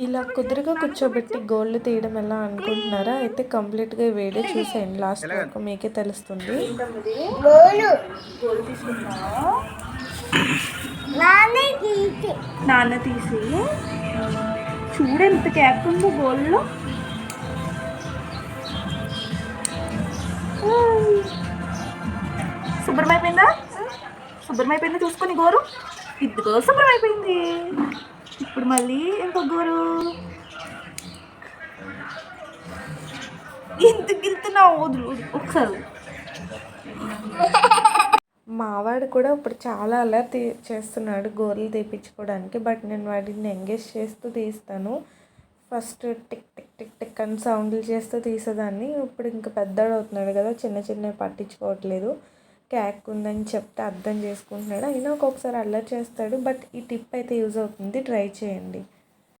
ఇలా కుదురుగా కూర్చోబెట్టి గోళ్ళు తీయడం ఎలా అనుకుంటున్నారా? అయితే కంప్లీట్గా ఈ వీడియో చూసేయండి, లాస్ట్ వరకు మీకే తెలుస్తుంది. నాన్న తీసి చూడు ఎంత క్యాప్ ఉందో గోల్లో. శుభ్రమైపోయిందా? శుభ్రమైపోయిందా చూసుకొని గోరు. ఇదిగో శుభ్రమైపోయింది. ఇప్పుడు మళ్ళీ ఇంకో గోరు. ఎందుకు వెళ్తున్నావు? వదులు ఒకసారి. మావాడు కూడా ఇప్పుడు చాలా అలర్ట్ చేస్తున్నాడు గోర్లు తీపించుకోవడానికి. బట్ నేను వాడిని ఎంగేజ్ చేస్తూ తీస్తాను. First tick tick tick tick అని సౌండ్లు చేస్తూ తీసేదాన్ని. ఇప్పుడు ఇంకా పెద్దవాడు అవుతున్నాడు కదా, చిన్న చిన్నవి పట్టించుకోవట్లేదు. క్యాక్ ఉందని చెప్తే అర్థం చేసుకుంటున్నాడు. అయినా ఒక్కొక్కసారి అల్లరి చేస్తాడు. బట్ ఈ టిప్ అయితే యూజ్ అవుతుంది, ట్రై చేయండి.